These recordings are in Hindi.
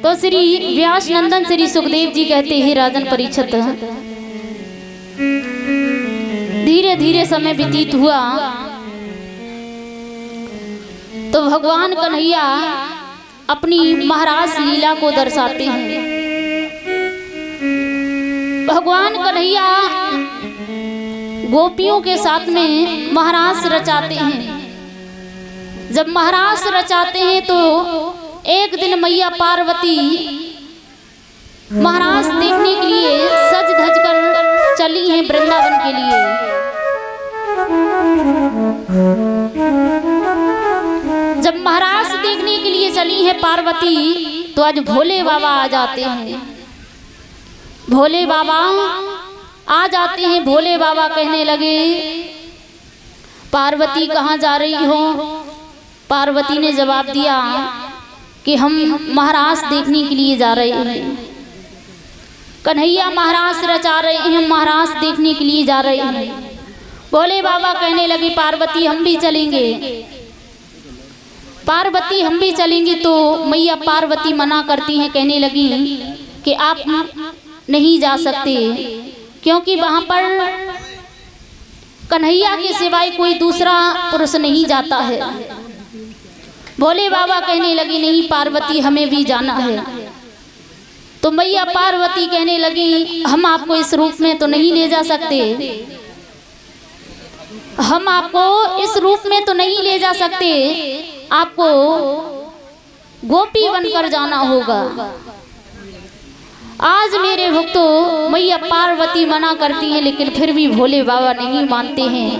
तो श्री व्यास नंदन श्री सुखदेव जी कहते हैं, राजन परीक्षित, धीरे धीरे समय व्यतीत हुआ तो भगवान कन्हैया अपनी महारास लीला को दर्शाते हैं। भगवान कन्हैया गोपियों के साथ में महारास रचाते हैं। जब महारास रचाते हैं तो एक दिन मैया पार्वती महारास देखने के लिए सज धज कर चली हैं वृंदावन के लिए। जब महारास देखने के लिए चली है पार्वती तो आज भोले बाबा आ जाते हैं। भोले बाबा आ जाते हैं। भोले बाबा कहने लगे, पार्वती कहाँ जा रही हो? पार्वती ने जवाब दिया कि हम महारास देखने के लिए जा रहे हैं। कन्हैया महारास रचा रहे हैं, महारास देखने के लिए जा रहे हैं। भोले बाबा कहने लगे, पार्वती हम भी चलेंगे, पार्वती हम भी चलेंगे। तो मैया पार्वती मना करती हैं, कहने लगी कि आप नहीं जा सकते, क्योंकि वहां पर कन्हैया के सिवाय कोई दूसरा पुरुष नहीं जाता है। भोले बाबा कहने लगी, नहीं पार्वती हमें भी जाना है। तो मैया पार्वती कहने लगी, हम आपको इस रूप में तो नहीं ले जा सकते, हम आपको इस रूप में तो नहीं ले जा सकते, आपको गोपी बनकर जाना होगा। आज मेरे भक्तों मैया पार्वती मना करती हैं, लेकिन फिर भी भोले बाबा नहीं मानते हैं।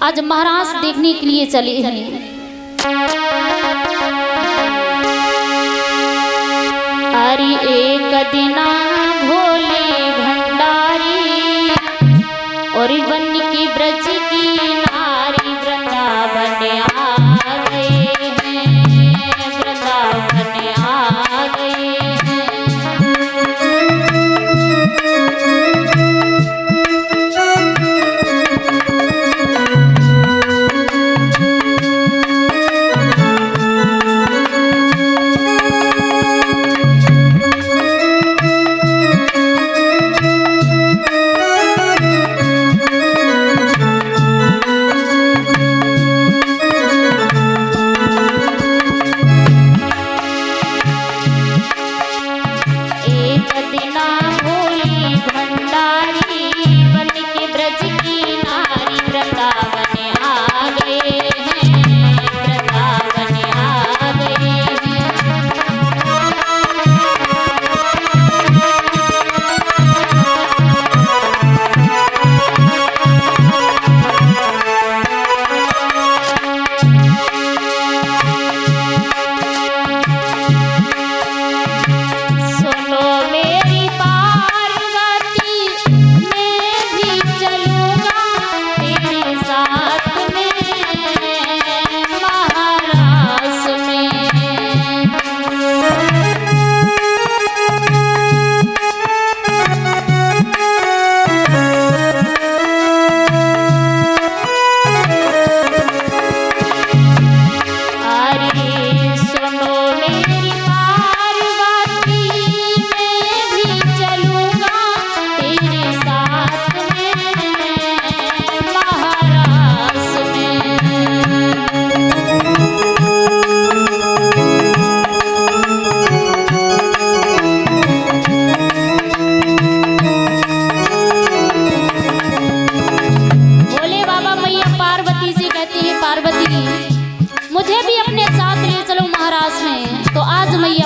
आज महाराज देखने के लिए चले हैं। अरे एक दिना भोले भंडारी और वन की ब्रज की नारी वृंदावन आ गए हैं, वृंदावन आ गए हैं।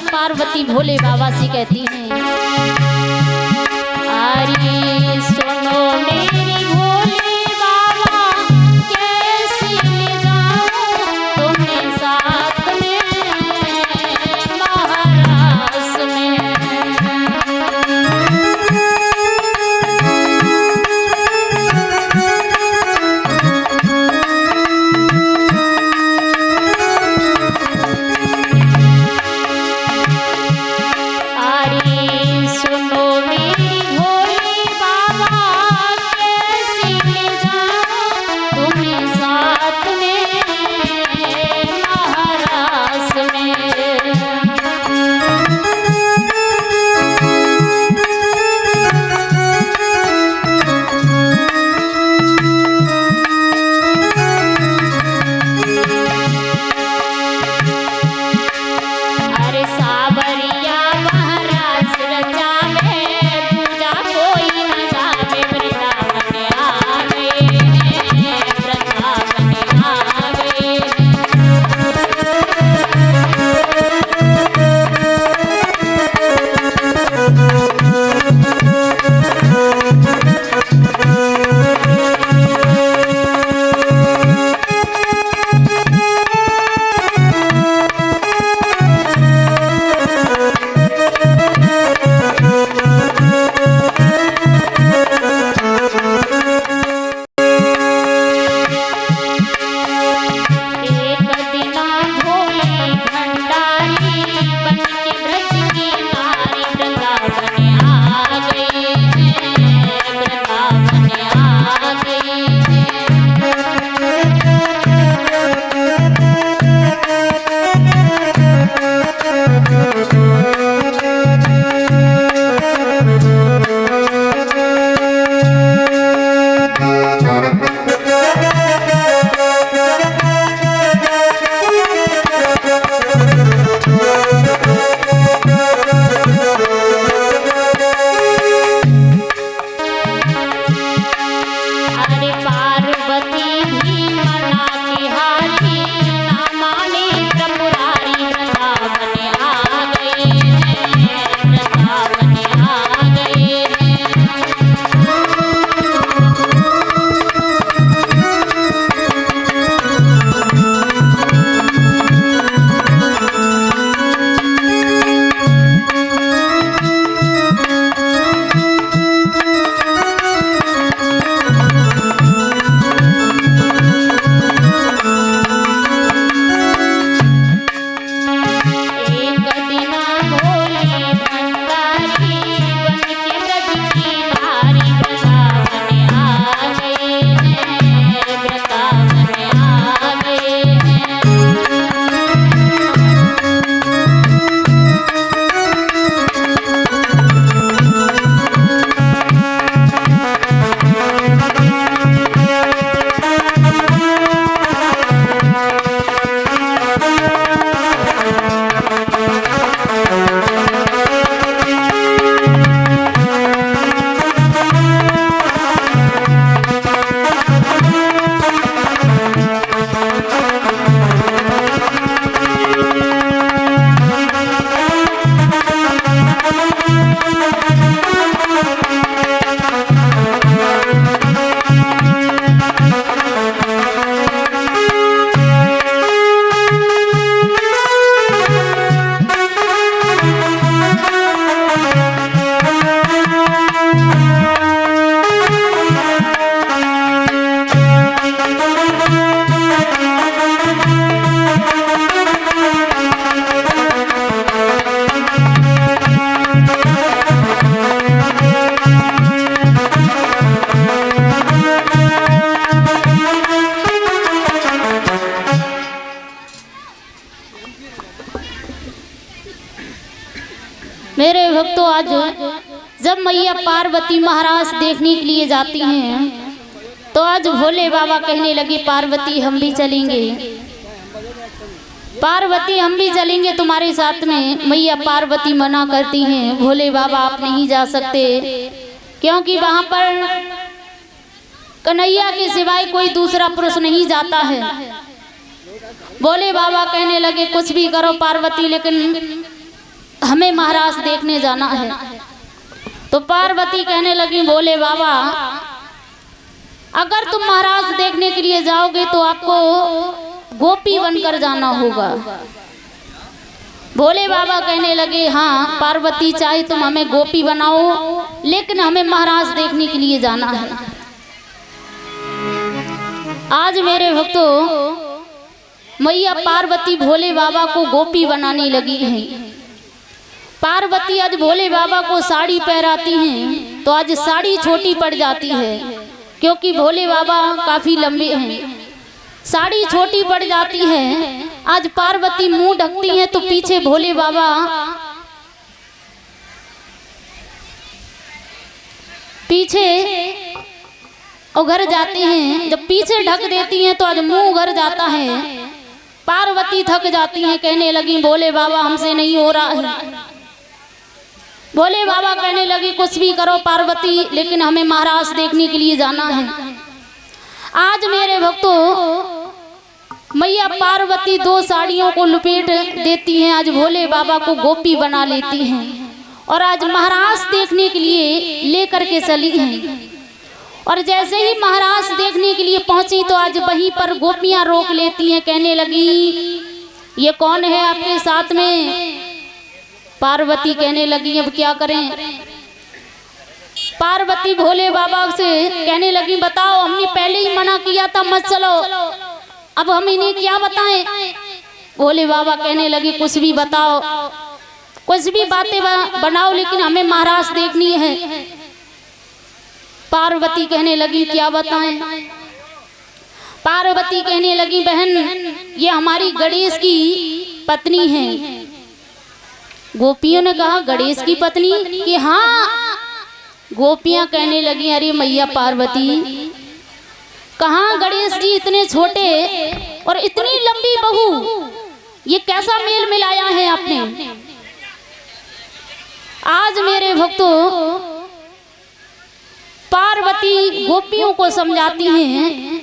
पार्वती भोले बाबा से कहती हैं, अरे सुनो मेरी भोले बाबा, कैसे ले जाऊं तुम्हें साथ में महारास में। अरे सुनो मेरी भोले बाबा, भक्तों, आज जब मैया पार्वती महाराज देखने के लिए जाती हैं तो आज भोले बाबा कहने लगे पार्वती हम भी चलेंगे, पार्वती हम भी चलेंगे तुम्हारे साथ में। मैया पार्वती मना करती हैं, भोले बाबा आप नहीं जा सकते, क्योंकि वहाँ पर कन्हैया के सिवाय कोई दूसरा पुरुष नहीं जाता है। भोले बाबा कहने लगे कुछ भी करो पार्वती, लेकिन हमें महाराज देखने जाना है। तो पार्वती कहने लगी भोले बाबा अगर तुम महाराज देखने के लिए जाओगे तो आपको गोपी बनकर जाना होगा। भोले बाबा कहने लगे हाँ पार्वती चाहे तुम हमें गोपी बनाओ, लेकिन हमें महाराज देखने के लिए जाना है। आज मेरे भक्तों, मैया पार्वती भोले बाबा को गोपी बनाने लगी हैं। पार्वती आज भोले बाबा को साड़ी पहनाती हैं तो आज साड़ी छोटी पड़ जाती है, क्योंकि भोले बाबा काफी लंबे हैं। साड़ी छोटी पड़ जाती है। आज पार्वती मुंह ढकती हैं तो पीछे भोले बाबा पीछे उघर जाते हैं। जब पीछे ढक देती हैं तो आज मुंह उघर जाता है। पार्वती थक जाती हैं, कहने लगी भोले बाबा हमसे नहीं हो रहा है। भोले बाबा कहने लगे कुछ भी करो पार्वती, लेकिन हमें महाराज देखने के लिए जाना है। आज मेरे भक्तों, मैया पार्वती दो साड़ियों को लपेट देती हैं, आज भोले बाबा को गोपी बना लेती हैं और आज महाराज देखने के लिए लेकर के चली हैं। और जैसे ही महाराज देखने के लिए पहुंची तो आज वहीं पर गोपियां रोक लेती हैं, कहने लगी ये कौन है आपके साथ में। पार्वती कहने लगी अब क्या करें। पार्वती भोले बाबा से कहने लगी बताओ हमने पहले ही मना किया था मत चलो, अब हम इन्हें क्या बताएं। भोले बाबा कहने लगे कुछ भी बताओ, कुछ भी बातें बनाओ, लेकिन हमें महाराज देखनी है। पार्वती कहने लगी क्या बताएं। पार्वती कहने लगी बहन ये हमारी गणेश की पत्नी है। गोपियों ने कहा गणेश की पत्नी कि हाँ। गोपियां कहने लगी अरे मैया पार्वती कहाँ गणेश जी इतने छोटे और इतनी लंबी बहू, ये कैसा मेल मिलाया है आपने। आज मेरे भक्तों, पार्वती गोपियों को समझाती हैं।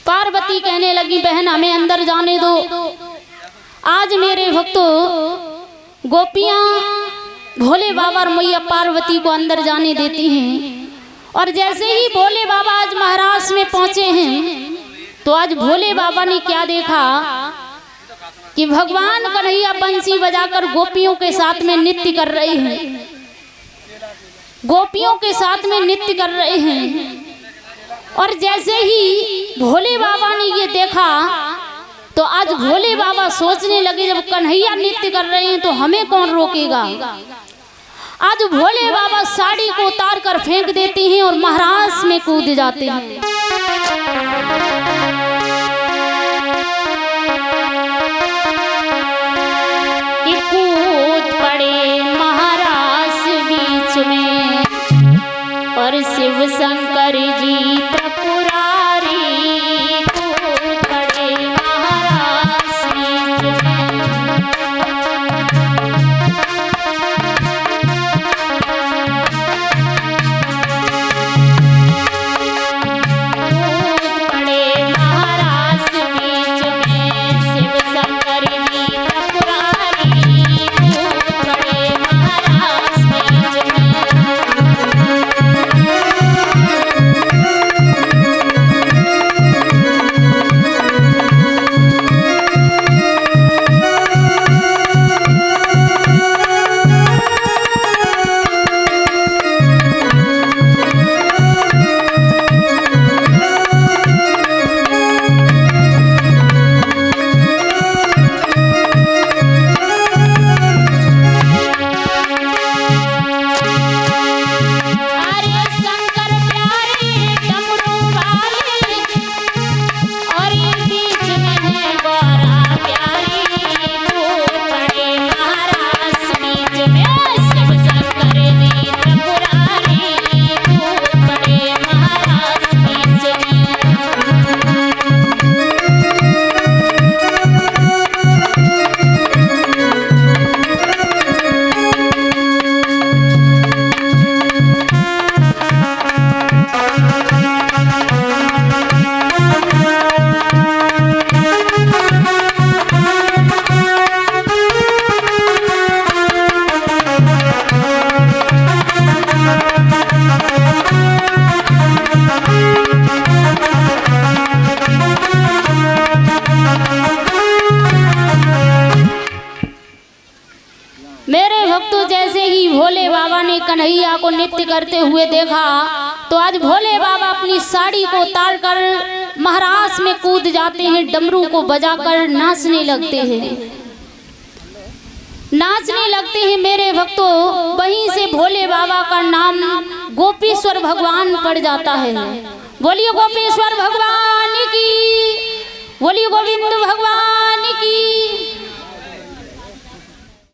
पार्वती कहने लगी बहन हमें अंदर जाने दो। आज मेरे भक्तों, गोपियां भोले बाबा और मैया पार्वती को अंदर जाने देती हैं। और जैसे ही भोले बाबा आज महाराज में पहुंचे हैं तो आज भोले बाबा ने क्या देखा कि भगवान कन्हैया बंसी बजाकर गोपियों के साथ में नृत्य कर रहे हैं। गोपियों के साथ में नृत्य कर रहे हैं। और जैसे ही भोले बाबा ने ये देखा तो आज भोले बाबा सोचने लगे जब कन्हैया नृत्य कर रहे हैं तो हमें कौन रोकेगा। आज भोले बाबा साड़ी को उतार कर फेंक देते हैं और महाराज में कूद जाते हैं। कि कूद पड़े महाराज बीच में और शिव शंकर जी त्रिपुरारी कूद पड़े महाराज बीच में। ने कन्हैया को नृत्य करते हुए देखा तो आज भोले बाबा अपनी साड़ी को उतार कर महाराज में कूद जाते हैं, डमरू को बजाकर नाचने लगते हैं, नाचने लगते हैं मेरे भक्तों। वहीं से भोले बाबा का नाम गोपेश्वर भगवान पड़ जाता है। बोलिए गोपेश्वर भगवान की, बोलिए गोविंद भगवान